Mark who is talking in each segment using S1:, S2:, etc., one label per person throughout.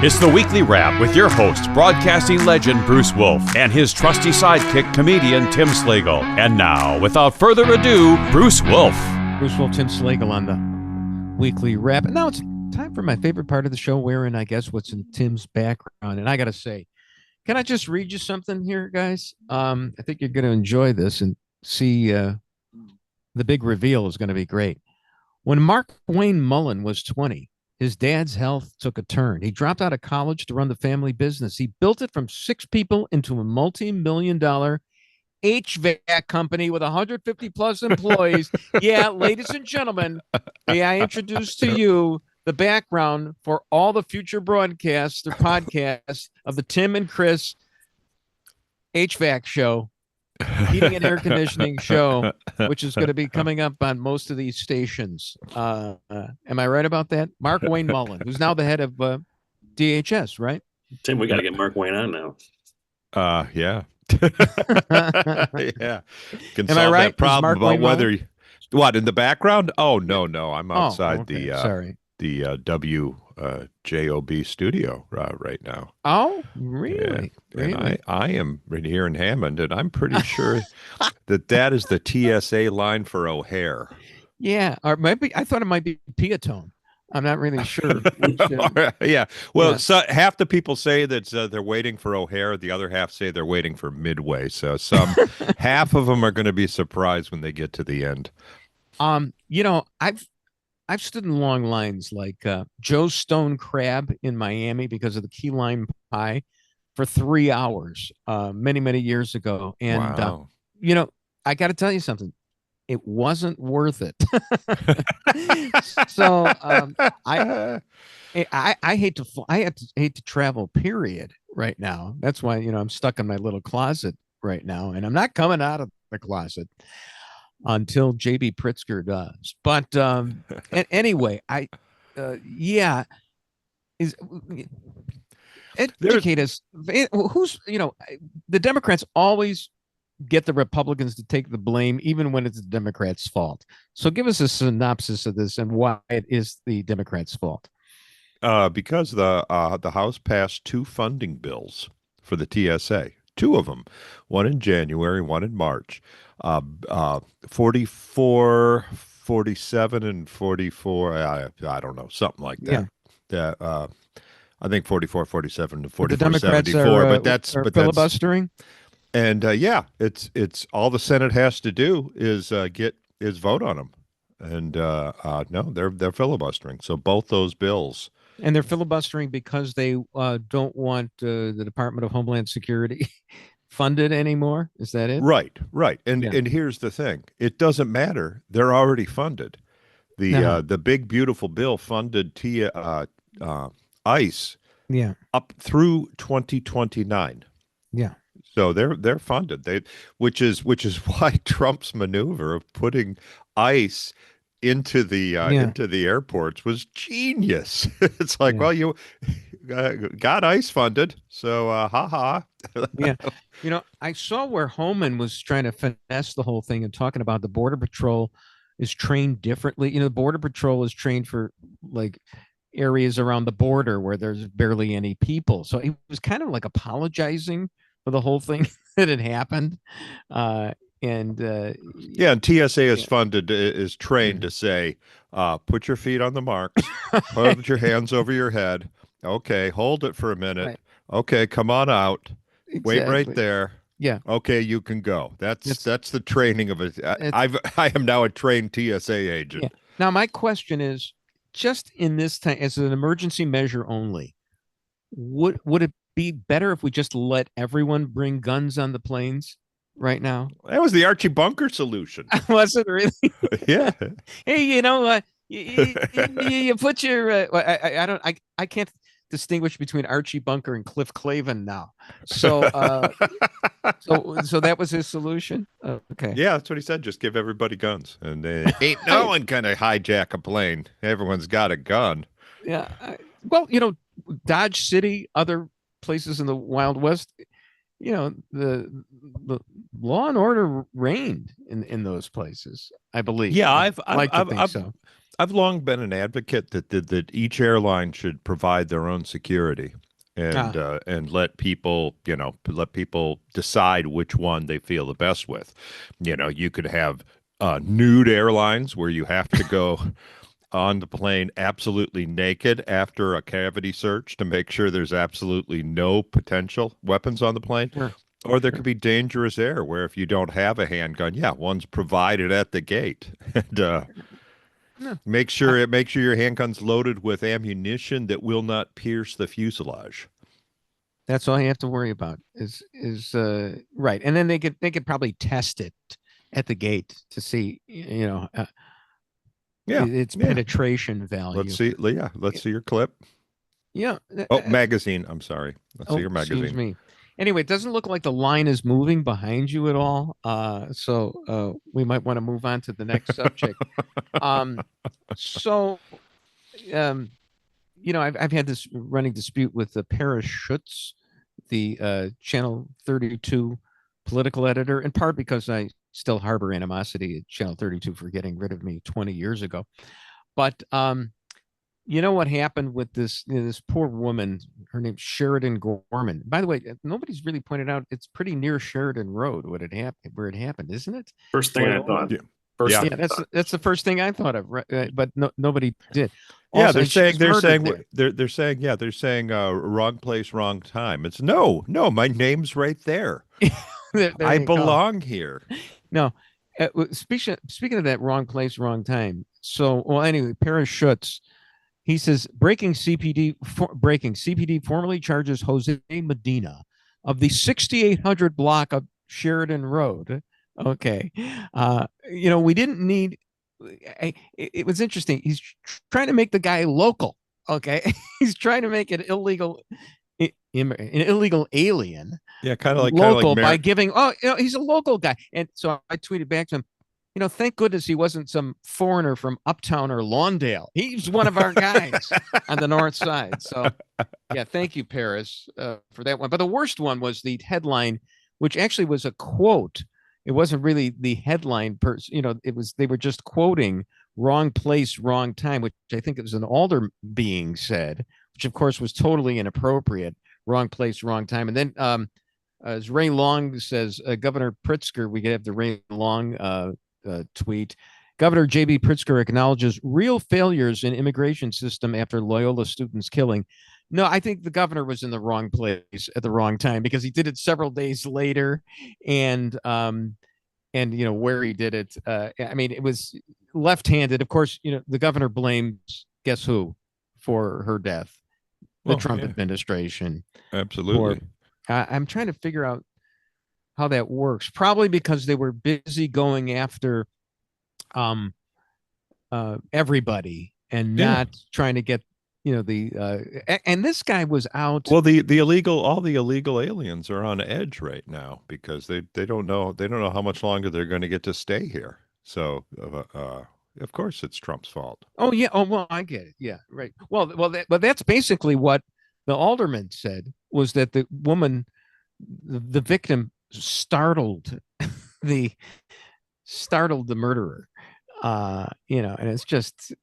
S1: It's the Weekly Wrap with your host, broadcasting legend Bruce Wolf, and his trusty sidekick, comedian Tim Slagle. And now, without further ado, Bruce Wolf.
S2: Bruce Wolf, Tim Slagle on the Weekly Wrap. And now it's time for my favorite part of the show, wherein I guess what's in Tim's background. And I got to say, can I just read you something here, guys? I think you're going to enjoy this and see the big reveal is going to be great. When Mark Wayne Mullen was 20, his dad's health took a turn. He dropped out of college to run the family business. He built it from 6 people into a multi-million-dollar HVAC company with 150 plus employees. Yeah, ladies and gentlemen, may I introduce to you the background for all the future broadcasts or podcasts of the Tim and Chris HVAC show, heating and air conditioning show, which is going to be coming up on most of these stations. Am I right about that? Mark Wayne Mullen, who's now the head of DHS, right?
S3: Tim, we got to get Mark Wayne on now.
S4: Yeah. Yeah. Can
S2: Am
S4: solve
S2: I right?
S4: that problem about
S2: Wayne
S4: whether what in the background? Oh no, I'm outside
S2: okay. Sorry.
S4: the WJOB studio right now.
S2: Oh, really?
S4: And
S2: Really?
S4: I am right here in Hammond, and I'm pretty sure that is the TSA line for O'Hare.
S2: Yeah, or maybe I thought it might be Piatone. I'm not really sure.
S4: Yeah. Well, so half the people say that they're waiting for O'Hare. The other half say they're waiting for Midway. So half of them are going to be surprised when they get to the end.
S2: You know, I've stood in long lines like Joe Stone Crab in Miami because of the key lime pie for 3 hours many years ago. And,
S4: wow.
S2: You know, I got to tell you something. It wasn't worth it. So I hate to travel, period, right now. That's why, you know, I'm stuck in my little closet right now, and I'm not coming out of the closet until JB Pritzker does. But anyway, educate us. Who's, you know, the Democrats always get the Republicans to take the blame, even when it's the Democrats' fault. So give us a synopsis of this and why it is the Democrats' fault.
S4: Because the House passed 2 funding bills for the TSA, 2 of them, one in January, one in March, 44, 47, and 44. I don't know, something like that. Yeah. I think 44, 47, and 44, 74. But that's
S2: filibustering.
S4: And it's all the Senate has to do is vote on them, and no, they're filibustering. So both those bills,
S2: and they're filibustering because they don't want the Department of Homeland Security funded anymore. Is that it?
S4: Right. And here's the thing: it doesn't matter; they're already funded. The big beautiful bill funded ICE, up through 2029.
S2: Yeah.
S4: So they're funded. Which is why Trump's maneuver of putting ICE into the airports was genius. It's like, well, you got ICE funded, so
S2: Yeah. You know, I saw where Homan was trying to finesse the whole thing and talking about the Border Patrol is trained differently. You know, the Border Patrol is trained for like areas around the border where there's barely any people. So he was kind of like apologizing for the whole thing that had happened. And
S4: TSA is funded, is trained to say, put your feet on the marks, put your hands over your head. Okay, hold it for a minute.
S2: Right.
S4: Okay, come on out.
S2: Exactly.
S4: Wait right there.
S2: Yeah.
S4: Okay, you can go. That's the training of it. I am now a trained TSA agent.
S2: Yeah. Now my question is, just in this time, as an emergency measure only, would it be better if we just let everyone bring guns on the planes right now?
S4: That was the Archie Bunker solution.
S2: Was it really?
S4: Yeah.
S2: Hey, you know, you put your I can't distinguish between Archie Bunker and Cliff Clavin now. So so that was his solution. Okay.
S4: Yeah, that's what he said. Just give everybody guns, and ain't no one gonna hijack a plane. Everyone's got a gun.
S2: Yeah. Well, you know, Dodge City, other places in the Wild West, you know, the law and order reigned in those places, I believe.
S4: Yeah,
S2: I like to think so.
S4: I've long been an advocate that each airline should provide their own security and let people, let people decide which one they feel the best with. You could have nude airlines where you have to go on the plane absolutely naked after a cavity search to make sure there's absolutely no potential weapons on the plane.
S2: Sure.
S4: Or there could be dangerous air where if you don't have a handgun, one's provided at the gate. And
S2: No.
S4: make sure your handgun's loaded with ammunition that will not pierce the fuselage.
S2: That's all you have to worry about is right. And then they could probably test it at the gate to see, its penetration value.
S4: Let's see. Yeah. Let's see your clip.
S2: Yeah.
S4: Oh, magazine. I'm sorry. Let's see your magazine.
S2: Excuse me. Anyway, it doesn't look like the line is moving behind you at all. So we might want to move on to the next subject. I've had this running dispute with the Paris Schutz, the Channel 32 political editor, in part because I still harbor animosity at Channel 32 for getting rid of me 20 years ago. But you know what happened with this poor woman? Her name's Sheridan Gorman. By the way, nobody's really pointed out it's pretty near Sheridan Road where it happened, isn't it?
S3: First thing I thought.
S2: That's the first thing I thought of, but nobody did.
S4: Yeah,
S2: Also,
S4: they're saying wrong place, wrong time. It's no, my name's right there.
S2: there
S4: I
S2: you go.
S4: belong here.
S2: No, speaking of that wrong place, wrong time. So, well, anyway, Paris Schutz, he says breaking CPD formally charges Jose Medina of the 6800 block of Sheridan Road. Okay, we didn't need. It was interesting. He's trying to make the guy local. Okay, he's trying to make it illegal. An illegal alien,
S4: kind of like
S2: local by giving. He's a local guy, and so I tweeted back to him. Thank goodness he wasn't some foreigner from Uptown or Lawndale. He's one of our guys on the north side. So, yeah, thank you, Paris, for that one. But the worst one was the headline, which actually was a quote. It wasn't really the headline. They were just quoting "wrong place, wrong time," which I think it was an alder being said, which of course was totally inappropriate. Wrong place, wrong time. And then, as Ray Long says, Governor Pritzker, we have the Ray Long tweet. Governor J.B. Pritzker acknowledges real failures in immigration system after Loyola students killing. No, I think the governor was in the wrong place at the wrong time because he did it several days later, and where he did it. It was left-handed. Of course, the governor blames guess who for her death? The Trump administration.
S4: Absolutely.
S2: I'm trying to figure out how that works. Probably because they were busy going after everybody and not trying to get and this guy was out.
S4: Well, all the illegal aliens are on edge right now because they don't know how much longer they're going to get to stay here. So of course it's Trump's fault.
S2: Oh yeah. Oh well, I get it. Yeah, right. But that's basically what the alderman said, was that the woman, the victim, startled the murderer. And it's just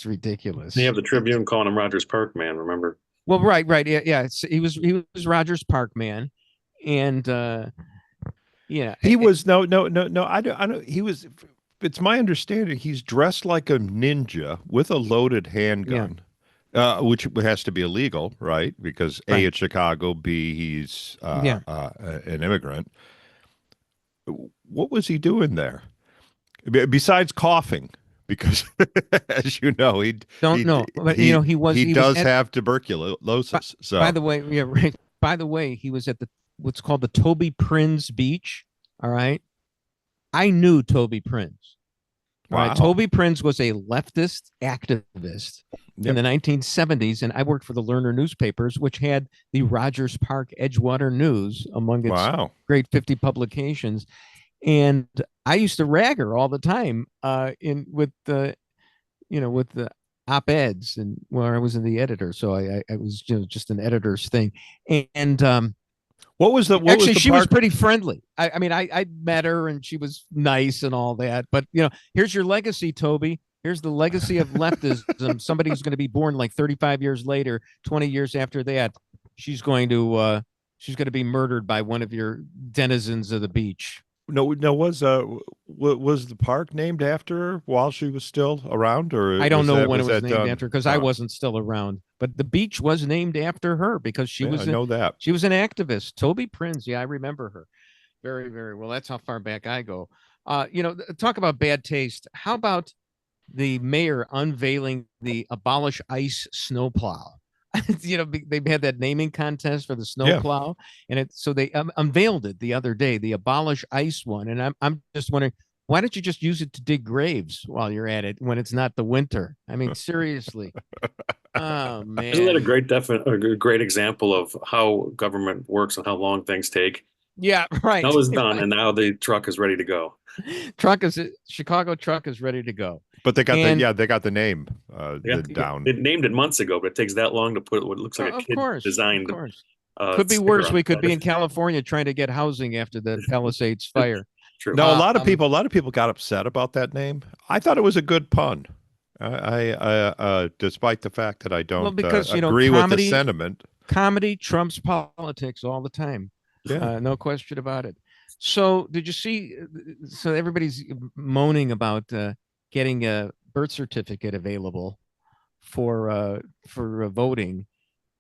S2: ridiculous.
S3: You have the Tribune calling him Rogers Park Man, remember?
S2: Well, right. Yeah. He was Rogers Park Man. And
S4: he was no. I don't. He was. It's my understanding he's dressed like a ninja with a loaded handgun, which has to be illegal, right? Because A, it's Chicago, B, he's an immigrant. What was he doing there? Besides coughing, because as you know, he does have tuberculosis. So
S2: by the way, right. By the way, he was at what's called the Toby Prinz Beach. All right. I knew Toby Prinz.
S4: Wow.
S2: Right. Toby Prinz was a leftist activist in the 1970s, and I worked for the Lerner newspapers, which had the Rogers Park Edgewater News among its great 50 publications. And I used to rag her all the time with the op-eds, and I was in the editor, so I was just an editor's thing. And she was pretty friendly. I met her and she was nice and all that. But here's your legacy, Toby. Here's the legacy of leftism. Somebody who's going to be born like 35 years later, 20 years after that, she's going to be murdered by one of your denizens of the beach.
S4: No, was the park named after her while she was still around, or
S2: I don't know when it was named
S4: done?
S2: after, because I wasn't still around. But the beach was named after her because she was.
S4: I know that
S2: she was an activist. Toby Prinz, yeah, I remember her very, very well. That's how far back I go. Talk about bad taste. How about the mayor unveiling the Abolish ICE snowplow? They've had that naming contest for the snowplow, and so they unveiled it the other day, the Abolish ICE one. And I'm just wondering, why don't you just use it to dig graves while you're at it when it's not the winter? I mean, seriously. Oh man,
S3: isn't that a great example of how government works and how long things take?
S2: Yeah, right.
S3: That was done, and now the truck is ready to go.
S2: Chicago truck is ready to go.
S4: But they got the name down.
S3: They named it months ago, but it takes that long to put what looks like a kid designed.
S2: Of course. Could be worse. We could be in California trying to get housing after the Palisades fire.
S3: True.
S4: No, a lot of people got upset about that name. I thought it was a good pun. I despite the fact that I don't agree with the sentiment.
S2: Comedy trumps politics all the time. Yeah, no question about it. So did you see? So everybody's moaning about getting a birth certificate available for voting,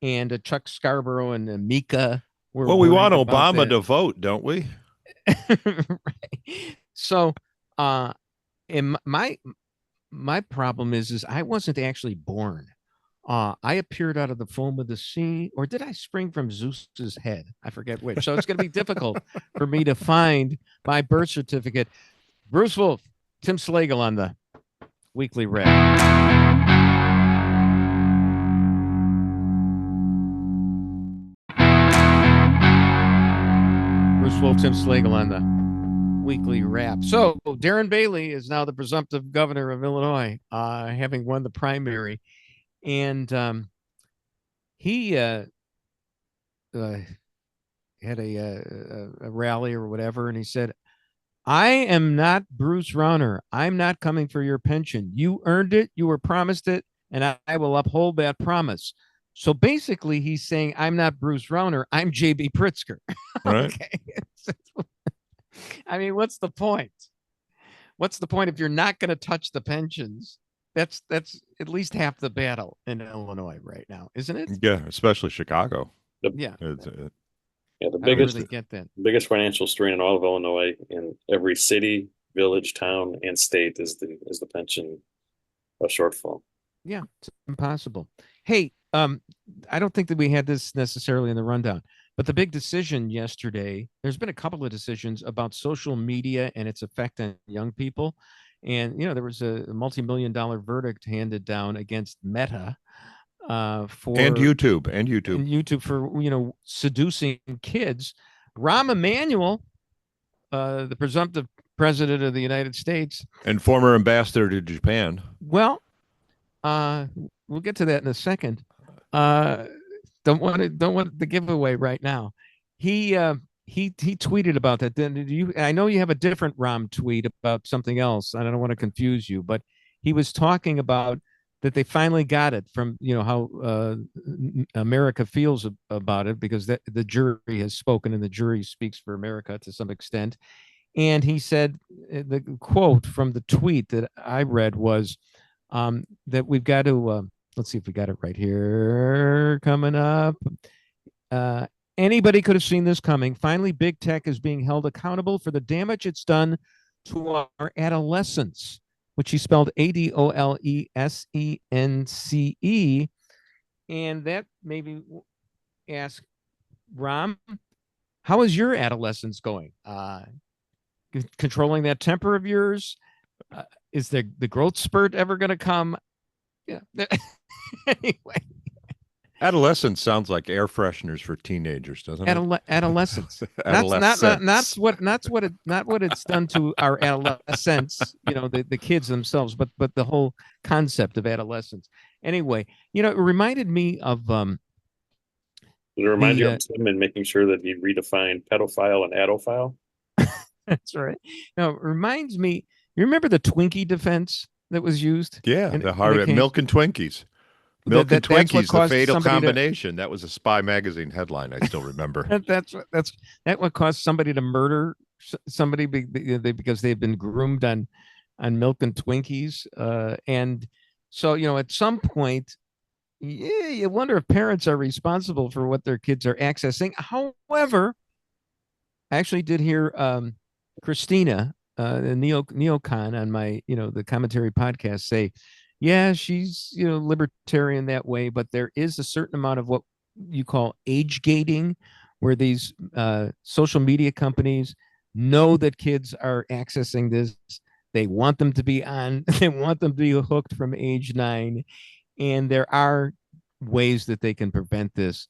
S2: and Chuck Scarborough and Mika were.
S4: Well, we want Obama to vote, don't we?
S2: Right. So, and my problem is I wasn't actually born. I appeared out of the foam of the sea, or did I spring from Zeus's head? I forget which. So it's going to be difficult for me to find my birth certificate. Bruce Wolf, Tim Slagle on the Weekly Wrap. Bruce Wolf, Tim Slagle on the Weekly Wrap. So Darren Bailey is now the presumptive governor of Illinois, having won the primary. And he had a rally or whatever, and he said, "I am not Bruce Rauner. I'm not coming for your pension. You earned it. You were promised it, and I will uphold that promise." So basically, he's saying, "I'm not Bruce Rauner. I'm J.B. Pritzker."
S4: Right.
S2: Okay. I mean, what's the point? What's the point if you're not going to touch the pensions? That's at least half the battle in Illinois right now, isn't it?
S4: Yeah, especially Chicago.
S3: The biggest
S2: really get that.
S3: biggest financial strain in all of Illinois, in every city, village, town, and state, is the pension shortfall.
S2: Yeah, it's impossible. Hey, I don't think that we had this necessarily in the rundown, but the big decision yesterday, there's been a couple of decisions about social media and its effect on young people. And, there was a multi-million-dollar verdict handed down against Meta for YouTube for, seducing kids. Rahm Emanuel, the presumptive president of the United States
S4: and former ambassador to Japan.
S2: Well, we'll get to that in a second. Don't want the giveaway right now. He tweeted about that. Then I know you have a different Rahm tweet about something else. I don't want to confuse you, but he was talking about that they finally got it from how America feels about it, because the jury has spoken, and the jury speaks for America to some extent. And he said, the quote from the tweet that I read was that we've got to let's see if we got it right here coming up. Anybody could have seen this coming. Finally, big tech is being held accountable for the damage it's done to our adolescence, which he spelled ADOLESENCE. And that made me ask, Rahm, how is your adolescence going? Controlling that temper of yours? Is the growth spurt ever going to come? Yeah. Anyway.
S4: Adolescence sounds like air fresheners for teenagers, doesn't it?
S2: Adolescence. Not what it's done to our adolescents, the kids themselves, but the whole concept of adolescence. Anyway, it reminded me of
S3: It reminds you of Tim and making sure that he redefined pedophile and adophile.
S2: That's right. Now, it reminds me, you remember the Twinkie defense that was used?
S4: Yeah,
S2: And
S4: the
S2: when it
S4: Harvard
S2: came,
S4: Milk and Twinkies. Milk and
S2: that's what
S4: Twinkies, the
S2: caused
S4: fatal
S2: somebody to
S4: combination. That was a Spy magazine headline. I still remember.
S2: that what caused somebody to murder somebody because they've been groomed on milk and Twinkies. And so, at some point, yeah, you wonder if parents are responsible for what their kids are accessing. However, I actually did hear Christina, the neocon on my, the commentary podcast say, yeah, she's, libertarian that way, but there is a certain amount of what you call age gating, where these social media companies know that kids are accessing this. They want them to be on, they want them to be hooked from age 9. And there are ways that they can prevent this.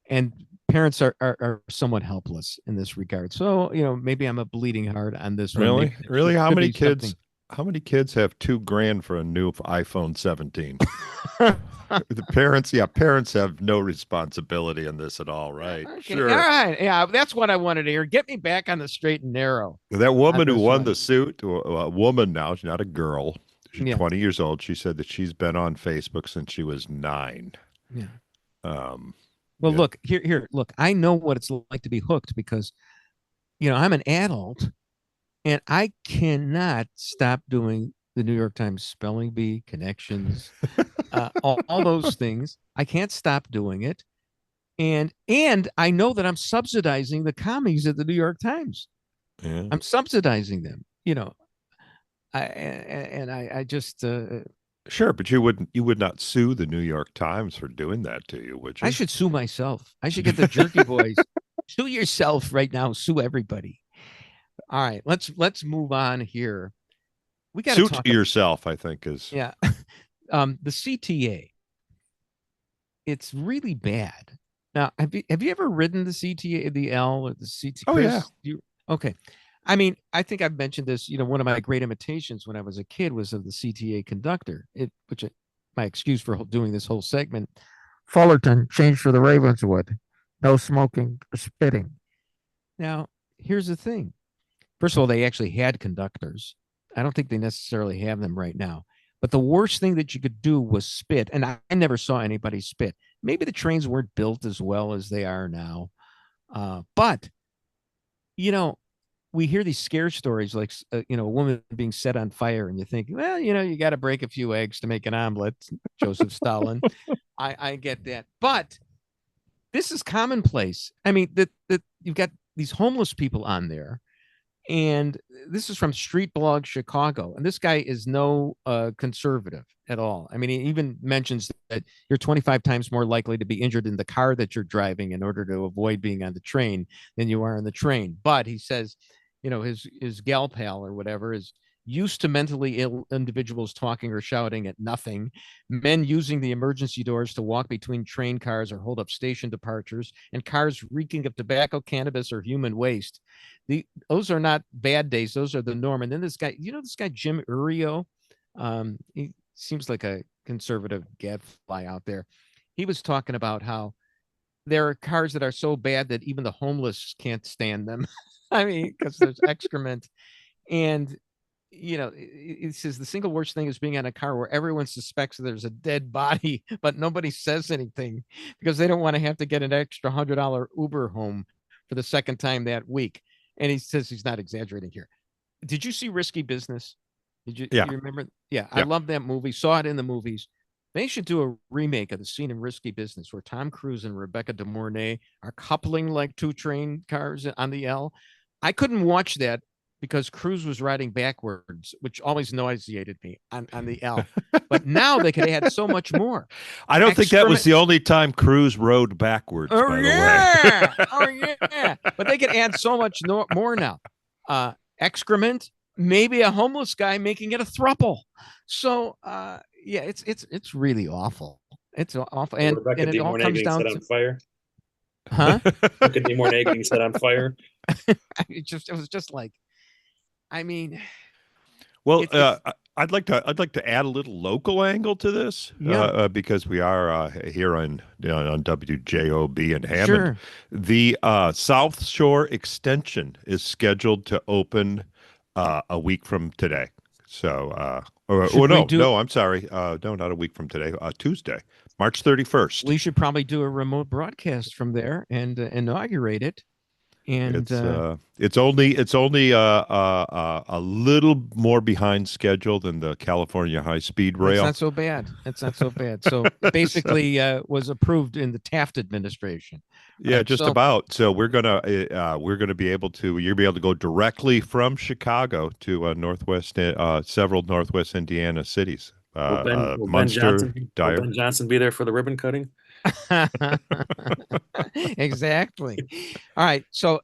S2: And parents are somewhat helpless in this regard. So, maybe I'm a bleeding heart on this one.
S4: Really? Really? How many
S2: something.
S4: kids have $2,000 for a new iPhone 17? Parents have no responsibility in this at all, right?
S2: Okay.
S4: Sure.
S2: All right. Yeah, that's what I wanted to hear. Get me back on the straight and narrow.
S4: That woman who won
S2: one.
S4: the suit, a woman now, she's not a girl. She's
S2: Yeah.
S4: 20 years old. She said that she's been on Facebook since she was 9.
S2: Yeah.
S4: Yeah.
S2: Well, look, look, I know what it's like to be hooked because, I'm an adult and I cannot stop doing the New York Times spelling bee connections, all those things. I can't stop doing it. And I know that I'm subsidizing the commies at the New York Times.
S4: Yeah.
S2: I'm subsidizing them, I just
S4: Sure, but you would not sue the New York Times for doing that to you, would you?
S2: I should sue myself. I should get the Jerky Boys. Sue yourself right now. Sue everybody. All right, let's move on here. We got to
S4: suit yourself, I think is.
S2: Yeah. The CTA. It's really bad. Now, have you ever ridden the CTA, the L or the CTA?
S4: Oh, yeah.
S2: Okay. I mean, I think I've mentioned this, one of my great imitations when I was a kid was of the CTA conductor, my excuse for doing this whole segment. Fullerton, change for the Ravenswood. No smoking or spitting. Now, here's the thing. First of all, they actually had conductors. I don't think they necessarily have them right now. But the worst thing that you could do was spit. And I never saw anybody spit. Maybe the trains weren't built as well as they are now. But, we hear these scare stories like, a woman being set on fire, and you think, well, you got to break a few eggs to make an omelet, Joseph Stalin. I get that. But this is commonplace. I mean, that you've got these homeless people on there. And this is from Street Blog Chicago. And this guy is no conservative at all. I mean, he even mentions that you're 25 times more likely to be injured in the car that you're driving in order to avoid being on the train than you are on the train. But he says, his gal pal or whatever is used to mentally ill individuals talking or shouting at nothing, men using the emergency doors to walk between train cars or hold up station departures, and cars reeking of tobacco, cannabis, or human waste. Those are not bad days. Those are the norm. And then this guy, Jim Urio, he seems like a conservative gadfly out there. He was talking about how there are cars that are so bad that even the homeless can't stand them. I mean, because there's excrement. And, it says the single worst thing is being on a car where everyone suspects there's a dead body, but nobody says anything because they don't want to have to get an extra $100 Uber home for the second time that week. And he says he's not exaggerating here. Did you see Risky Business? Do you remember? Yeah, I love that movie. Saw it in the movies. They should do a remake of the scene in Risky Business where Tom Cruise and Rebecca De Mornay are coupling like two train cars on the L. I couldn't watch that because Cruise was riding backwards, which always nauseated me on the L. But now they could add so much more.
S4: I don't think that was the only time Cruise rode backwards, by the way.
S2: Oh, yeah. But they could add so much more now. Excrement, maybe a homeless guy making it a thruple. So, it's really awful. It's awful. And it all comes down to
S3: fire.
S2: Huh?
S3: Rebecca De Mornay getting set on fire.
S2: It was just like, I mean,
S4: well, I'd like to add a little local angle to this, because we are here on WJOB in Hammond.
S2: Sure.
S4: The South Shore Extension is scheduled to open a week from today. So,
S2: Should we
S4: no, I'm sorry. No, not a week from today. Tuesday, March 31st.
S2: We should probably do a remote broadcast from there and inaugurate it. And
S4: It's only a little more behind schedule than the California high speed
S2: That's
S4: rail.
S2: not so bad. That's not so bad. So basically, was approved in the Taft administration.
S4: Yeah,
S2: Right,
S4: just
S2: so
S4: about. So we're gonna be able to you'll be able to go directly from Chicago to several Northwest Indiana cities.
S3: Will Ben
S4: Munster,
S3: Johnson will
S4: Dyer.
S3: Ben Johnson be there for the ribbon cutting?
S2: exactly. All right. So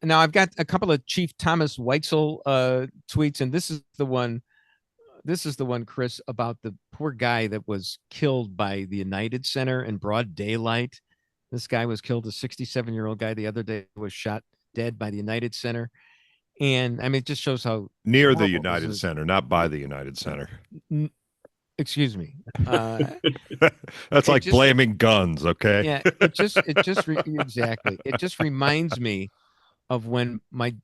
S2: now I've got a couple of Chief Thomas Weitzel tweets, and this is the one. This is the one, Chris, about the poor guy that was killed by the United Center in broad daylight. This guy was killed. A 67-year-old guy the other day was shot dead by the United Center. And I mean, it just shows how
S4: Near the
S2: horrible this
S4: United
S2: is.
S4: Center, not by the United Center.
S2: Excuse me.
S4: That's like blaming guns, okay?
S2: Yeah, exactly. It just reminds me of when my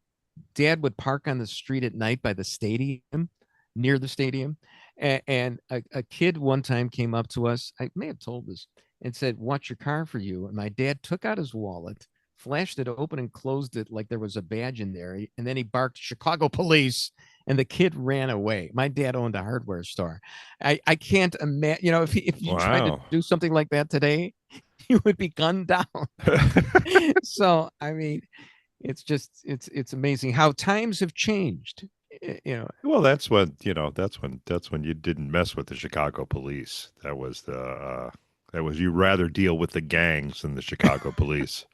S2: dad would park on the street at night by the stadium, near the stadium, and a kid one time came up to us. I may have told this and said, "Watch your car for you." And my dad took out his wallet, flashed it open, and closed it like there was a badge in there. And then he barked, "Chicago police!" And the kid ran away. My dad owned a hardware store. I can't imagine, if you tried to do something like that today, you would be gunned down. So, I mean, it's amazing how times have changed.
S4: Well, that's when you didn't mess with the Chicago police. That was you rather deal with the gangs than the Chicago police.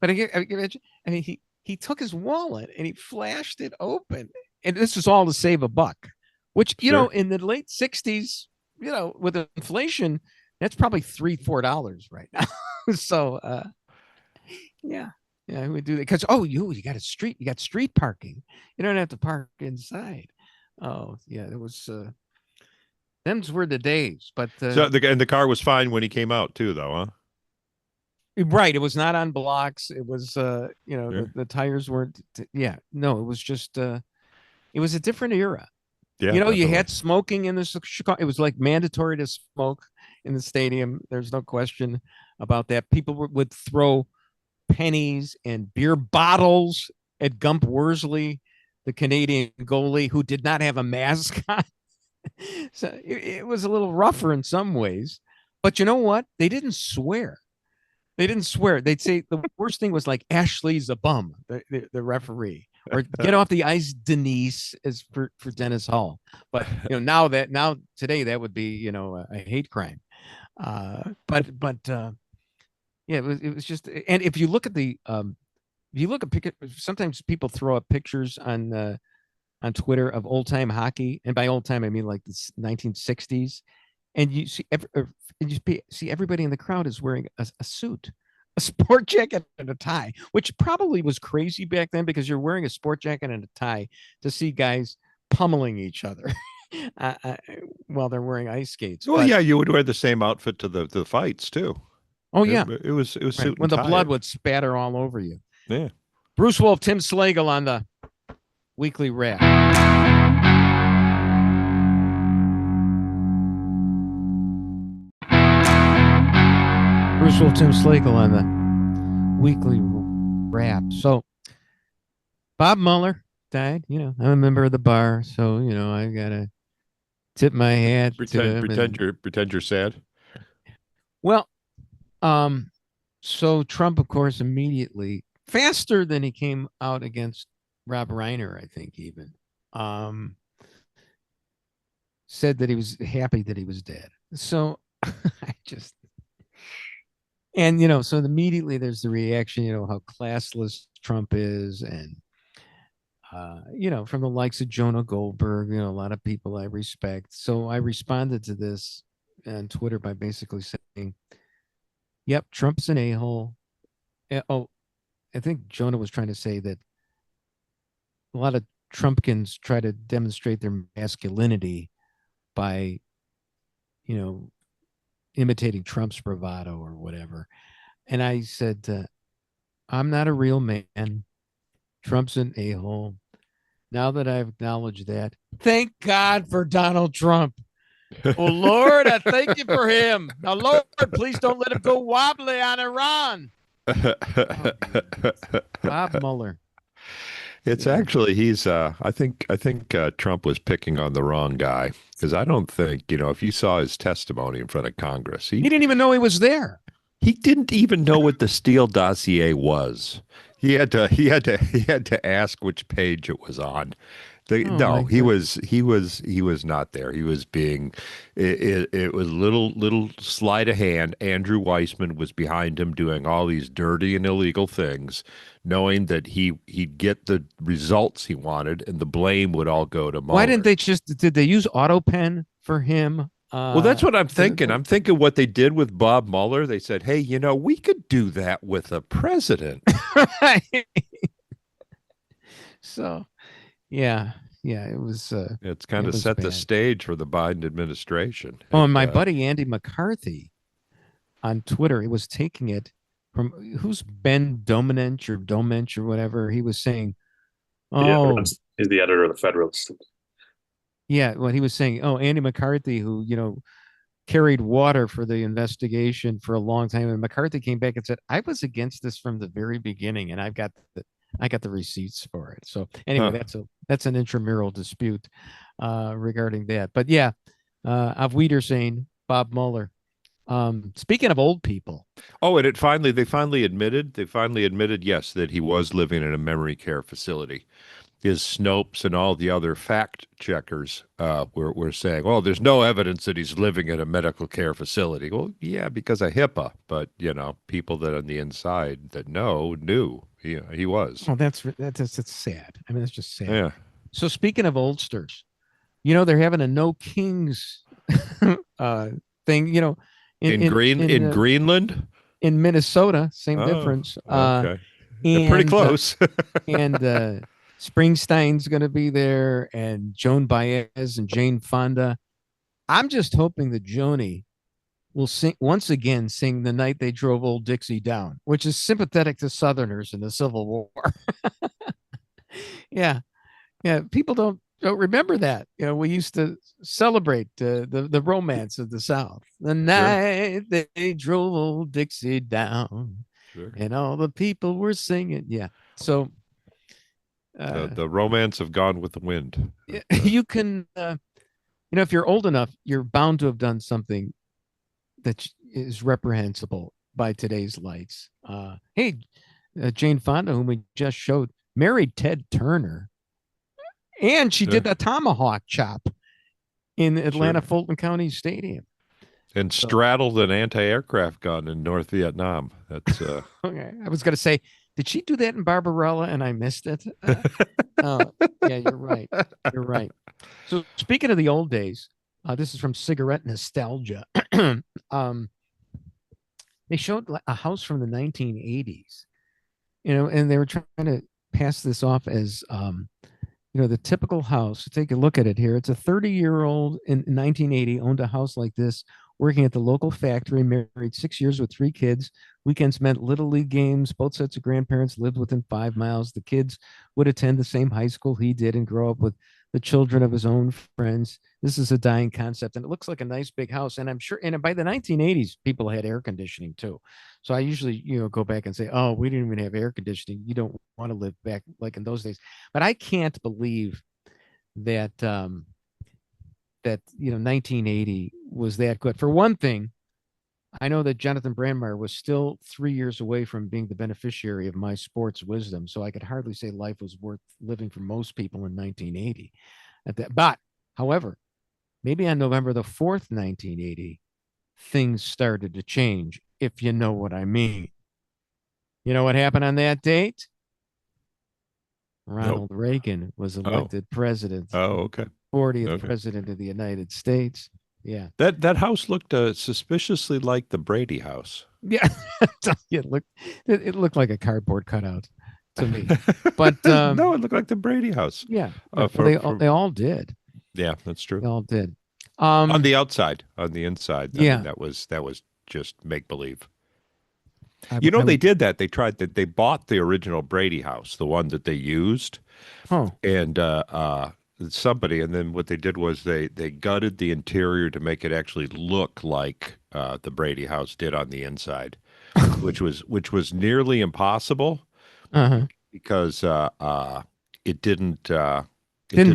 S2: But I mean, he took his wallet and he flashed it open, and this was all to save a buck, which
S4: Sure.
S2: in the late 60s, with inflation, that's probably $3-4 right now. So yeah, we do that because you got street parking. You don't have to park inside. Oh yeah, it was them's were the days. But
S4: so the car was fine when he came out too, though, huh?
S2: Right. It was not on blocks. It was,
S4: Sure.
S2: the tires weren't. No, it was just, it was a different era.
S4: Yeah,
S2: You
S4: definitely.
S2: had smoking in the Chicago. It was like mandatory to smoke in the stadium. There's no question about that. People would throw pennies and beer bottles at Gump Worsley, the Canadian goalie who did not have a mask on. So it was a little rougher in some ways. But you know what? They didn't swear. They'd say the worst thing was like Ashley's a bum, the referee, or get off the ice, Denise, as for Dennis Hall. But now today that would be a hate crime. But yeah, it was just. And if you look at sometimes people throw up pictures on Twitter of old time hockey, and by old time I mean like the 1960s. And you see everybody in the crowd is wearing a suit, a sport jacket and a tie, which probably was crazy back then because you're wearing a sport jacket and a tie to see guys pummeling each other while they're wearing ice skates.
S4: Well, yeah, you would wear the same outfit to the fights too.
S2: Oh yeah,
S4: it was
S2: right.
S4: suit
S2: When
S4: and
S2: the
S4: tie.
S2: blood would spatter all over you.
S4: Yeah.
S2: Bruce Wolf, Tim Slagle on the Weekly Wrap. Bruce Wolf, Tim Slagle on the Weekly Wrap. So, Bob Mueller died. I'm a member of the bar, so I gotta tip my hat to him.
S4: Pretend you're sad.
S2: Well, so Trump, of course, immediately, faster than he came out against Rob Reiner, I think even, said that he was happy that he was dead. So so immediately there's the reaction, how classless Trump is. And, from the likes of Jonah Goldberg, a lot of people I respect. So I responded to this on Twitter by basically saying, yep, Trump's an a-hole. Oh, I think Jonah was trying to say that a lot of Trumpkins try to demonstrate their masculinity by, imitating Trump's bravado or whatever. And I said, I'm not a real man. Trump's an a-hole. now that I've acknowledged that, thank God for Donald Trump. Oh, Lord, I thank you for him. Now, Lord, please don't let him go wobbly on Iran. Bob Mueller.
S4: It's actually I think Trump was picking on the wrong guy, because I don't think, if you saw his testimony in front of Congress,
S2: he didn't even know he was there.
S4: He didn't even know what the Steele dossier was. He had to ask which page it was on. No, he was not there. He was being, it was little sleight of hand. Andrew Weissman was behind him doing all these dirty and illegal things, knowing that he'd get the results he wanted, and the blame would all go to Mueller.
S2: Why didn't they did they use AutoPen for him?
S4: Well, that's what I'm thinking. I'm thinking what they did with Bob Mueller. They said, hey, we could do that with a president.
S2: Right. So, yeah, it was.
S4: It's kind of set the stage for the Biden administration.
S2: Oh, and my buddy Andy McCarthy on Twitter, he was taking it from who's Ben Domenech or whatever. He was saying,
S3: he's the editor of the Federalist.
S2: Yeah, what he was saying, Andy McCarthy, who, carried water for the investigation for a long time. And McCarthy came back and said, I was against this from the very beginning, and I got the receipts for it. So anyway, that's an intramural dispute regarding that. But yeah, auf Wiedersehen, Bob Mueller. Speaking of old people.
S4: Oh, and they finally admitted, yes, that he was living in a memory care facility. His Snopes and all the other fact checkers were saying, well, there's no evidence that he's living in a medical care facility. Well, yeah, because of HIPAA. But, people that on the inside that knew he was.
S2: Oh, that's sad. I mean, that's just sad.
S4: Yeah.
S2: So speaking of oldsters, they're having a no kings thing, in
S4: Greenland,
S2: in Minnesota, same difference.
S4: Okay. They're pretty close.
S2: And Springstein's going to be there, and Joan Baez and Jane Fonda. I'm just hoping that Joni will sing The Night They Drove Old Dixie Down, which is sympathetic to Southerners in the Civil War. Yeah. People don't remember that. We used to celebrate the romance of the South. The night they drove Old Dixie down, and all the people were singing. Yeah. So.
S4: The romance of Gone with the Wind.
S2: You can, if you're old enough, you're bound to have done something that is reprehensible by today's lights. Jane Fonda, whom we just showed, married Ted Turner, and she did the tomahawk chop in Atlanta Fulton County Stadium,
S4: and straddled an anti-aircraft gun in North Vietnam. That's
S2: okay. I was going to say, did she do that in Barbarella and I missed it? Yeah, you're right. You're right. So speaking of the old days, this is from Cigarette Nostalgia. They showed a house from the 1980s, and they were trying to pass this off as, the typical house. Take a look at it here. It's a 30-year-old in 1980 owned a house like this, working at the local factory, married 6 years with 3 kids. Weekends meant Little League games. Both sets of grandparents lived within 5 miles. The kids would attend the same high school he did and grow up with the children of his own friends. This is a dying concept, and it looks like a nice big house. And I'm sure, and by the 1980s, people had air conditioning too. So I usually, go back and say, oh, we didn't even have air conditioning. You don't want to live back like in those days. But I can't believe that, 1980 was that good. For one thing, I know that Jonathan Brandmeier was still 3 years away from being the beneficiary of my sports wisdom, so I could hardly say life was worth living for most people in 1980. But, however, maybe on November the 4th, 1980, things started to change, if you know what I mean. You know what happened on that date? Ronald Reagan was elected president.
S4: Oh, okay.
S2: 40th president of the United States. Yeah.
S4: That house looked suspiciously like the Brady house.
S2: Yeah. it looked like a cardboard cutout to me. But
S4: no, it looked like the Brady house.
S2: Yeah. They all did.
S4: Yeah, that's true.
S2: They all did.
S4: On the outside, on the inside. I mean, that was just make believe. They did that. They tried that. They bought the original Brady house, the one that they used, and somebody, and then what they did was they gutted the interior to make it actually look like the Brady house did on the inside, which was nearly impossible because it didn't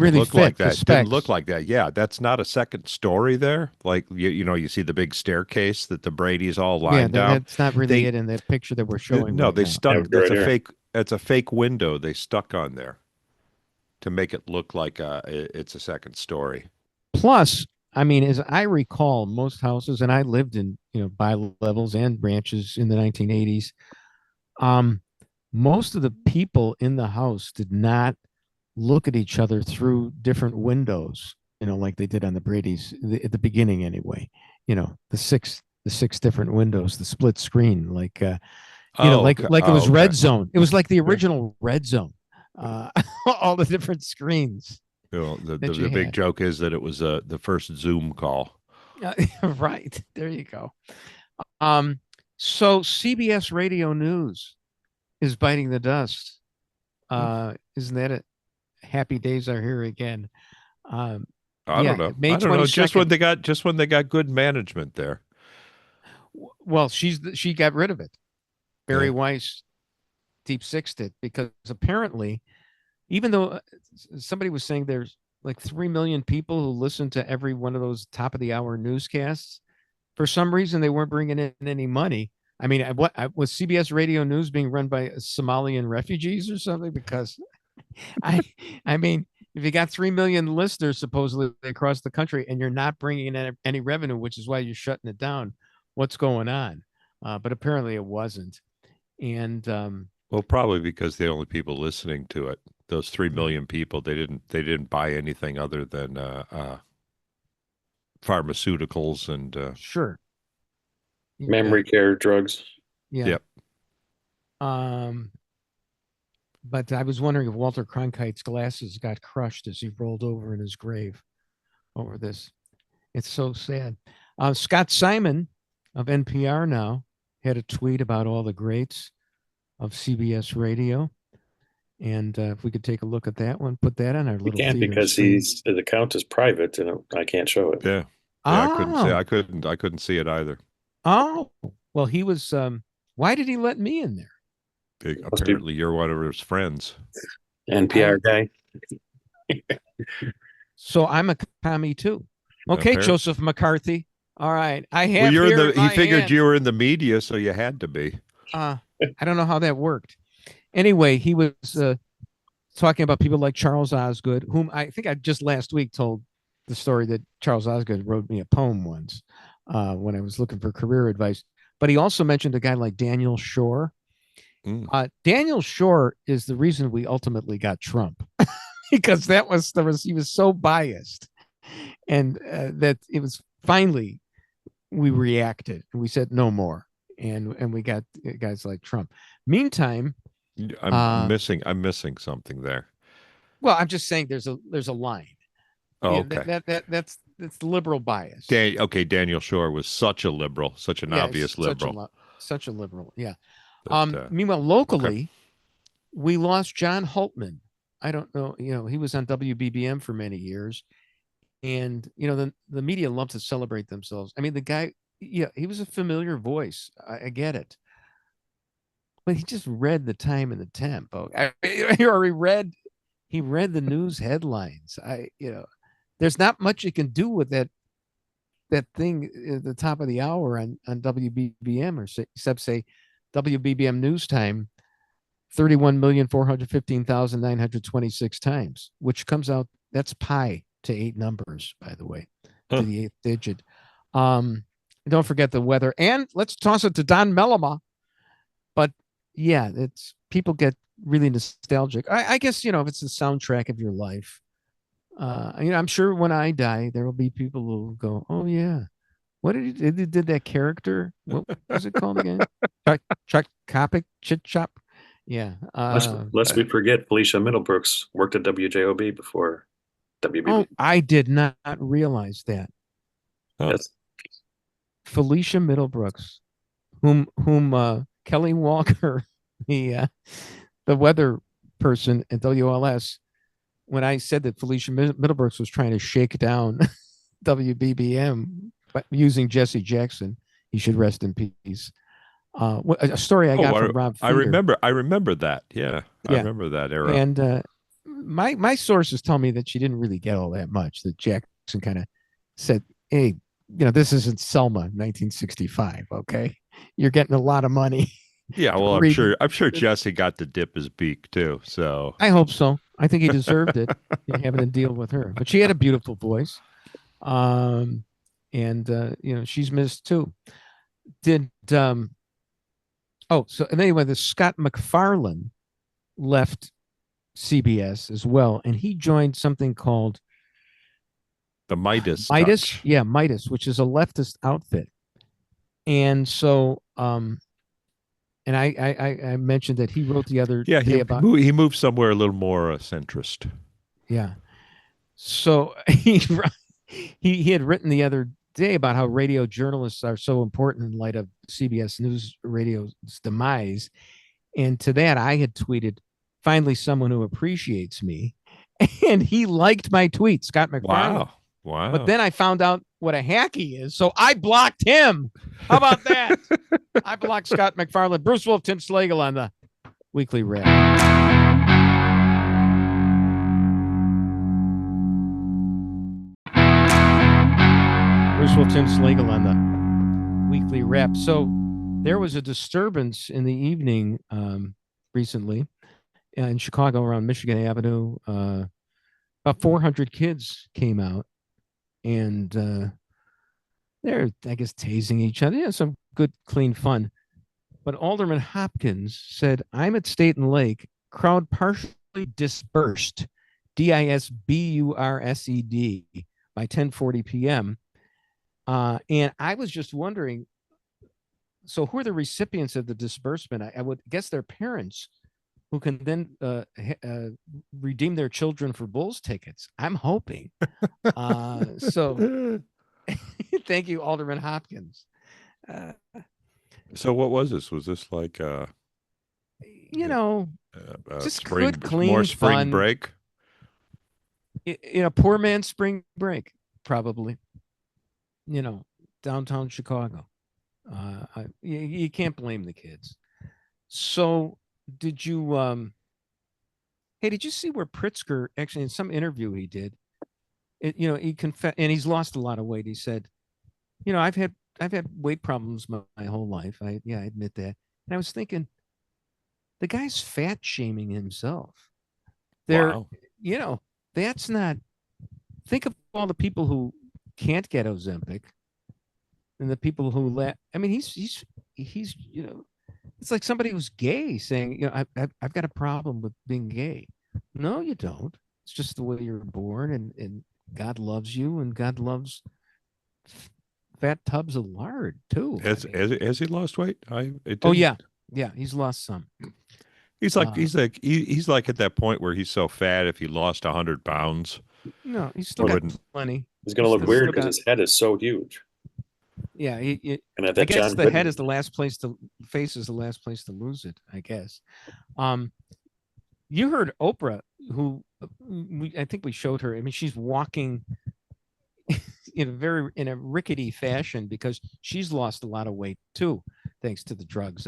S2: really
S4: look
S2: fit
S4: like
S2: the
S4: that. It
S2: specs.
S4: didn't look like that. Yeah, that's not a second story there. Like you see the big staircase that the Brady's all lined down.
S2: That's not really it in that picture that we're showing.
S4: No,
S2: right
S4: they
S2: now.
S4: stuck. That's a fake. That's a fake window they stuck on there to make it look like it's a second story.
S2: Plus, I mean, as I recall, most houses, and I lived in bi-levels and ranches in the 1980s. Most of the people in the house did not look at each other through different windows, like they did on the Brady's at the beginning anyway. The six different windows, the split screen, like it was Red Zone. It was like the original Red Zone. All the different screens.
S4: The big joke is that it was the first Zoom call.
S2: Right. There you go. So CBS Radio News is biting the dust. Isn't that it? Happy days are here again.
S4: I don't know. I don't know. Just when they got good management there.
S2: Well, she got rid of it. Barry Weiss deep sixed it because apparently, even though somebody was saying there's like 3 million people who listen to every one of those top of the hour newscasts, for some reason they weren't bringing in any money. I mean, was CBS Radio News being run by Somalian refugees or something? Because I mean, if you got 3 million listeners supposedly across the country and you're not bringing in any revenue, which is why you're shutting it down, what's going on? But apparently it wasn't. And
S4: well, probably because the only people listening to it, those 3 million people, they didn't buy anything other than pharmaceuticals and
S2: sure,
S3: memory care drugs.
S2: Yeah. Yep. But I was wondering if Walter Cronkite's glasses got crushed as he rolled over in his grave over this. It's so sad. Scott Simon of NPR now had a tweet about all the greats of CBS Radio. And if we could take a look at that one, put that on our little.
S3: We can't because his account is private and I can't show it.
S4: Yeah. I couldn't see it either.
S2: Oh, well, he was. Why did he let me in there?
S4: Apparently, you're one of his friends.
S3: NPR guy.
S2: So I'm a commie too. Okay, apparently. Joseph McCarthy. All right, I have.
S4: Well, he figured you were in the media, so you had to be.
S2: I don't know how that worked. Anyway, he was talking about people like Charles Osgood, whom I think I just last week told the story that Charles Osgood wrote me a poem once when I was looking for career advice. But he also mentioned a guy like Daniel Shore. Daniel Shore is the reason we ultimately got Trump because he was so biased, and that it was finally we reacted and we said no more, and we got guys like Trump. Meantime,
S4: I'm missing something there.
S2: Well, I'm just saying there's a line.
S4: Oh, okay.
S2: That's the liberal bias.
S4: Daniel Shore was such a liberal, such an obvious liberal.
S2: Such a liberal, yeah. Meanwhile, locally, we lost John Hultman. I don't know, he was on WBBM for many years. And, the media love to celebrate themselves. I mean, the guy, he was a familiar voice. I get it. But he just read the time and the tempo. He read the news headlines. There's not much you can do with that thing at the top of the hour on WBBM except say WBBM news time 31,415,926 times, which comes out, that's pi to 8 numbers, by the way, to the 8th digit. Don't forget the weather, and let's toss it to Don Mellema. But yeah, it's people get really nostalgic. I guess if it's the soundtrack of your life. I'm sure when I die, there will be people who will go, "Oh yeah, what did he did that character? What was it called again? Chuck Kopic, Chit Chop." Yeah.
S3: Lest we forget, Felicia Middlebrooks worked at WJOB before WBB.
S2: Oh, I did not realize that.
S3: Yes.
S2: Felicia Middlebrooks, whom Kelly Walker, the weather person at WLS, when I said that Felicia Middlebrooks was trying to shake down WBBM using Jesse Jackson, he should rest in peace. A story I got from Rob Feeder.
S4: I remember that. Yeah, I remember that era.
S2: And my sources tell me that she didn't really get all that much. That Jackson kind of said, "Hey, this isn't Selma, 1965. Okay, you're getting a lot of money."
S4: Yeah, well, I'm sure Jesse got to dip his beak too. So
S2: I hope so. I think he deserved it, having to deal with her. But she had a beautiful voice, and she's missed too. And anyway, the Scott MacFarlane left CBS as well, and he joined something called
S4: the Midas.
S2: Midas, which is a leftist outfit. And so, and I mentioned that he wrote the other day about
S4: he moved somewhere a little more centrist.
S2: Yeah. So he had written the other day about how radio journalists are so important in light of CBS News Radio's demise. And to that, I had tweeted, "Finally, someone who appreciates me." And he liked my tweet, Scott MacFarlane.
S4: Wow.
S2: But then I found out what a hack he is. So I blocked him. How about that? I blocked Scott MacFarlane. Bruce Wolf, Tim Slagle on the Weekly Wrap. Bruce Wolf, Tim Slagle on the Weekly Wrap. So there was a disturbance in the evening recently in Chicago around Michigan Avenue. About 400 kids came out, and they're, I guess, tasing each other. Yeah, some good, clean fun. But Alderman Hopkins said, "I'm at State and Lake. Crowd partially dispersed, DISBURSED, by 10:40 p.m. And I was just wondering, so who are the recipients of the disbursement? I would guess their parents, who can then redeem their children for Bulls tickets. I'm hoping. So thank you, Alderman Hopkins.
S4: So what was this? Was this like
S2: just
S4: spring,
S2: good, clean,
S4: more spring
S2: fun
S4: break?
S2: Poor man's spring break, probably. Downtown Chicago. You can't blame the kids. So did you see where Pritzker, actually in some interview he did, he confessed, and he's lost a lot of weight. He said, I've had weight problems my whole life. I admit that. And I was thinking, the guy's fat shaming himself.
S4: Wow.
S2: That's not, think of all the people who can't get Ozempic and the people who he's it's like somebody who's gay saying, I've got a problem with being gay. No, you don't. It's just the way you're born, and God loves you, and God loves fat tubs of lard too.
S4: Has he lost weight?
S2: Yeah, he's lost some.
S4: He's like at that point where he's so fat, if he lost 100 pounds.
S2: No, he's still got plenty.
S3: He's going to look weird because his head is so huge.
S2: Yeah, I
S3: guess
S2: John the head is the last place face is the last place to lose it, I guess. You heard Oprah, who I think we showed her. I mean, she's walking in a rickety fashion because she's lost a lot of weight too, thanks to the drugs,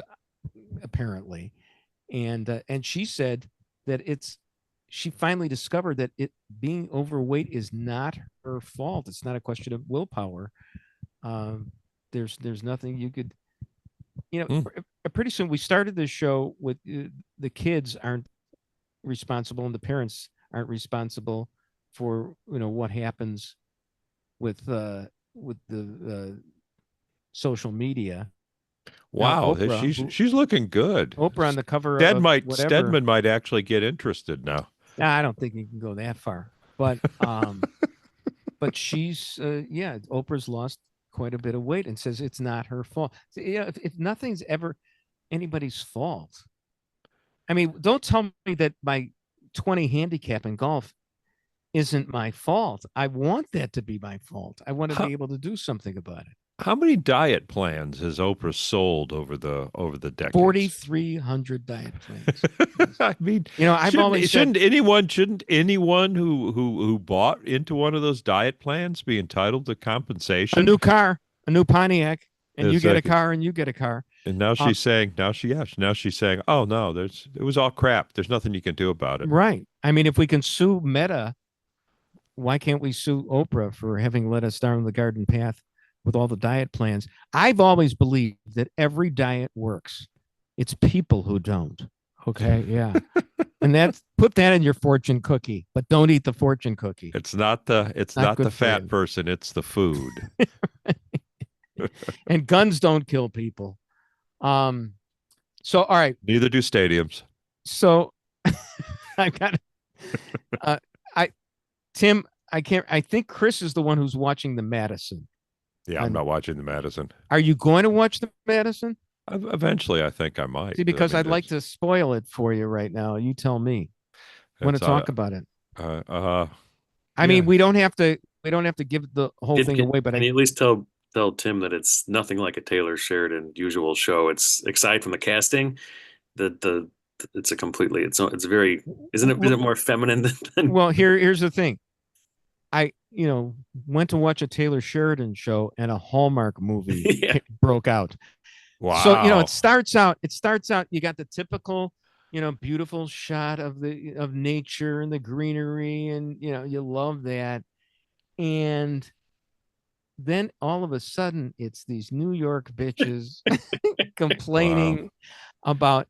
S2: apparently. And she said that she finally discovered that being overweight is not her fault. It's not a question of willpower. There's nothing you could, pretty soon we started this show with the kids aren't responsible and the parents aren't responsible for, what happens with the social media.
S4: Wow,
S2: Oprah,
S4: she's looking good.
S2: Oprah on the cover
S4: Stedman might actually get interested now.
S2: I don't think you can go that far, but but she's Oprah's lost quite a bit of weight and says it's not her fault. If nothing's ever anybody's fault, I mean, don't tell me that my 20 handicap in golf isn't my fault. I want that to be my fault. I want to be able to do something about it.
S4: How many diet plans has Oprah sold over the decades?
S2: 4,300 diet plans.
S4: I mean,
S2: I've always said,
S4: shouldn't anyone who bought into one of those diet plans be entitled to compensation?
S2: a new car, a new Pontiac, and you get a
S4: Exactly.
S2: car, and you get a car.
S4: And now she's saying, oh no, it was all crap. There's nothing you can do about it.
S2: Right. I mean, if we can sue Meta, why can't we sue Oprah for having led us down the garden path with all the diet plans? I've always believed that every diet works. It's people who don't. Okay. Yeah. And put that in your fortune cookie, but don't eat the fortune cookie.
S4: It's not the fat person, it's the food.
S2: And guns don't kill people. So all right.
S4: Neither do stadiums.
S2: So I've got Tim, I think Chris is the one who's watching the Madison.
S4: Yeah, I'm not watching the Madison.
S2: Are you going to watch the Madison?
S4: Eventually, I think I might.
S2: See, because I'd like to spoil it for you right now. You tell me. I want to talk about it. I mean, we don't have to give the whole thing away, but
S3: can you at least tell Tim that it's nothing like a Taylor Sheridan usual show. It's aside from the casting, it's a completely it's very isn't it more feminine than
S2: Well, here's the thing. I went to watch a Taylor Sheridan show and a Hallmark movie broke out.
S4: Wow.
S2: So it starts out you got the typical beautiful shot of nature and the greenery, and you love that. And then all of a sudden it's these New York bitches complaining about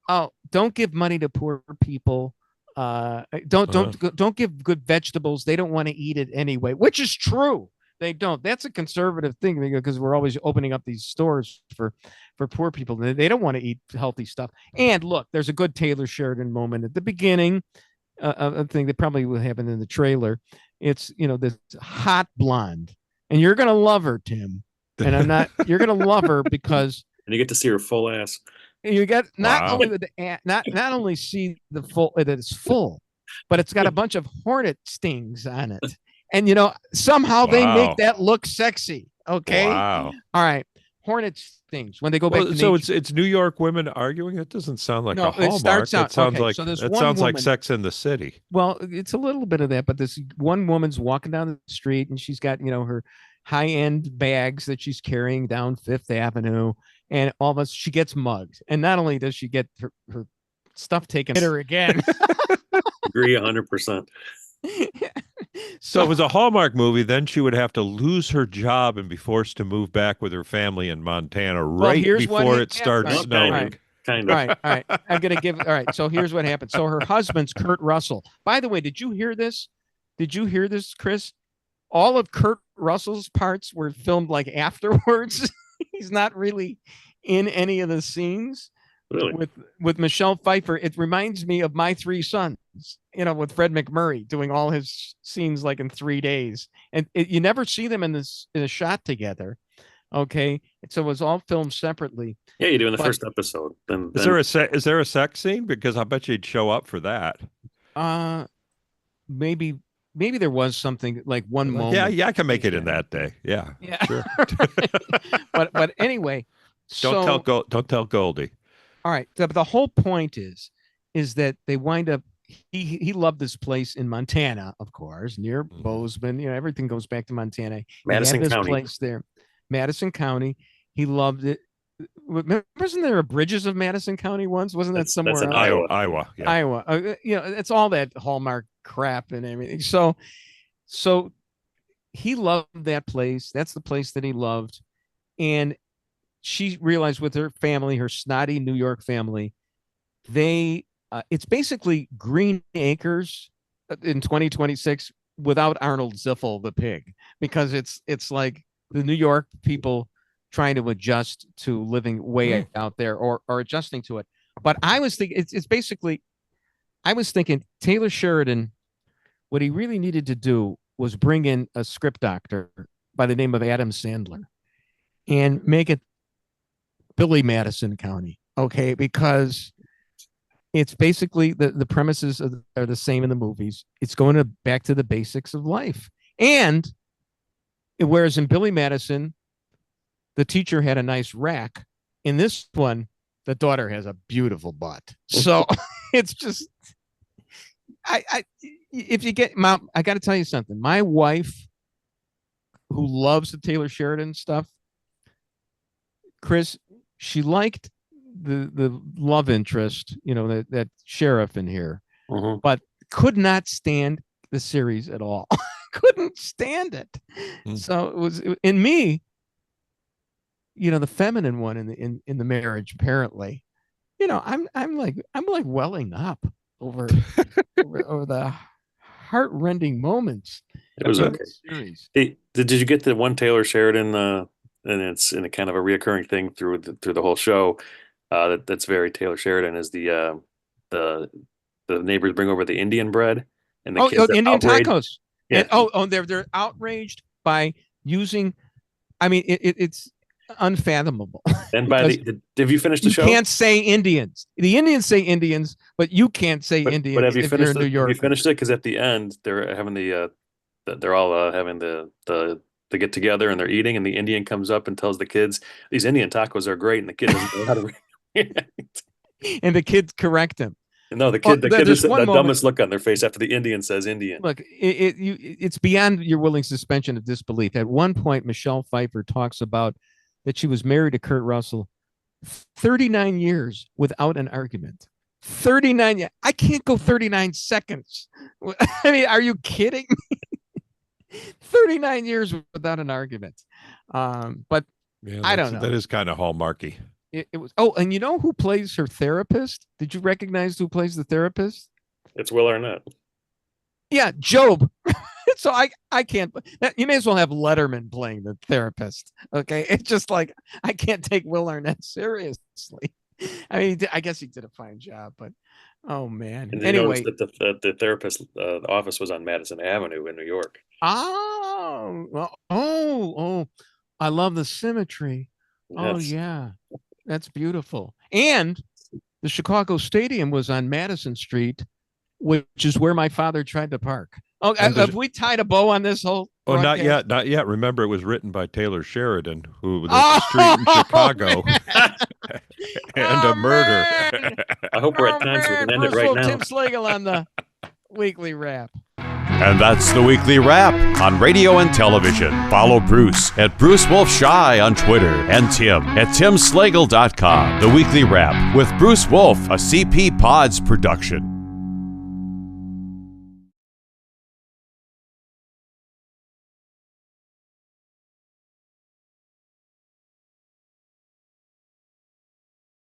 S2: oh, don't give money to poor people. Don't give good vegetables. They don't want to eat it anyway, which is true. They don't. That's a conservative thing because we're always opening up these stores for poor people. They don't want to eat healthy stuff. And look, there's a good Taylor Sheridan moment at the beginning, a thing that probably will happen in the trailer. It's this hot blonde, and you're gonna love her, Tim. And I'm not. You're gonna love her because
S3: and you get to see her full ass.
S2: You get not only see the full, it is full, but it's got a bunch of hornet stings on it. And somehow they make that look sexy. Okay.
S4: Wow.
S2: All right. Hornet stings when they go back to
S4: so
S2: nature.
S4: it's New York women arguing. It doesn't sound like a Hallmark.
S2: It starts out,
S4: it sounds
S2: okay,
S4: like
S2: so
S4: it sounds like Sex in the City.
S2: Well, it's a little bit of that, but this one woman's walking down the street and she's got her high-end bags that she's carrying down Fifth Avenue, and all of us she gets mugged. And not only does she get her stuff taken her again.
S3: Agree 100%.
S4: So if it was a Hallmark movie, then she would have to lose her job and be forced to move back with her family in Montana before it starts snowing.
S3: Right. Kind of.
S2: All right. I'm gonna give. All right. So here's what happened. So her husband's Kurt Russell. By the way, did you hear this? Chris? All of Kurt Russell's parts were filmed like afterwards. He's not really in any of the scenes.
S3: Really?
S2: With Michelle Pfeiffer. It reminds me of My Three Sons, with Fred McMurray doing all his scenes like in 3 days. And you never see them in a shot together. Okay. So it was all filmed separately.
S3: Yeah, you do in the first episode. Then
S4: is there a sex scene? Because I bet you'd show up for that.
S2: Maybe there was something like one moment.
S4: Yeah, I can make it in that day. Yeah. Sure.
S2: but anyway,
S4: don't tell Goldie.
S2: All right. The whole point is that they wind up. He loved this place in Montana, of course, near Bozeman. Everything goes back to Montana.
S3: Madison County.
S2: Place there, Madison County. He loved it. Wasn't there a Bridges of Madison County once? Wasn't that somewhere
S3: that's in
S2: else?
S4: Iowa. Yeah.
S2: Iowa. It's all that Hallmark crap and everything. So he loved that place. That's the place that he loved, and she realized with her family, her snotty New York family, it's basically Green Acres in 2026 without Arnold Ziffel, the pig, because it's like the New York people trying to adjust to living way out there or adjusting to it. But I was thinking, I was thinking Taylor Sheridan, what he really needed to do was bring in a script doctor by the name of Adam Sandler and make it Billy Madison County. Okay. Because it's basically the premises are the same in the movies. It's going back to the basics of life. And whereas in Billy Madison, the teacher had a nice rack. In this one, the daughter has a beautiful butt. So it's just, if you get, Mom, I got to tell you something. My wife, who loves the Taylor Sheridan stuff, Chris, she liked the love interest, that sheriff in here, but could not stand the series at all. Couldn't stand it. So it was in me, the feminine one in the marriage. Apparently, I'm like welling up over the heart-rending moments.
S3: It was okay.
S2: Series.
S3: Did you get the one Taylor Sheridan? And it's in a kind of a reoccurring thing through the whole show. That's very Taylor Sheridan is the neighbors bring over the Indian bread and the kids are
S2: Indian
S3: outraged.
S2: tacos.
S3: Yeah.
S2: And, they're outraged by using. I mean, it's unfathomable.
S3: And by have you finished the show?
S2: You can't say Indians. The Indians say Indians, but you can't say Indians.
S3: But have you finished
S2: New York?
S3: Have you finished it? Because at the end they're having they're all having the get together and they're eating, and the Indian comes up and tells the kids these Indian tacos are great, and the kid doesn't know how to react.
S2: And the kids correct him.
S3: No, the kid is the dumbest look on their face after the Indian says Indian.
S2: Look, it's beyond your willing suspension of disbelief. At one point, Michelle Pfeiffer talks about that she was married to Kurt Russell 39 years without an argument. 39 years. I can't go 39 seconds. I mean, are you kidding me? 39 years without an argument. But
S4: yeah,
S2: I don't know.
S4: That is kind of hallmarky.
S2: It was. Oh, and you know who plays her therapist? Did you recognize who plays the therapist?
S3: It's Will Arnett.
S2: Yeah, Job. So I can't. You may as well have Letterman playing the therapist. Okay, it's just like I can't take Will Arnett seriously. I mean, I guess he did a fine job, but oh man.
S3: And
S2: anyway,
S3: you noticed that the therapist the office was on Madison Avenue in New York.
S2: Oh, well, I love the symmetry. Oh yeah, that's beautiful. And the Chicago Stadium was on Madison Street, which is where my father tried to park. Oh, have we tied a bow on this whole?
S4: Oh,
S2: broadcast?
S4: not yet. Remember, it was written by Taylor Sheridan, who was a street in Chicago, and a murder.
S3: I hope we're at time so we can end it right now.
S2: Tim Slagle on the Weekly Wrap.
S1: And that's the Weekly Wrap on radio and television. Follow Bruce at Bruce Wolf Shy on Twitter and Tim at timslagle.com. The Weekly Wrap with Bruce Wolf, a CP Pods production.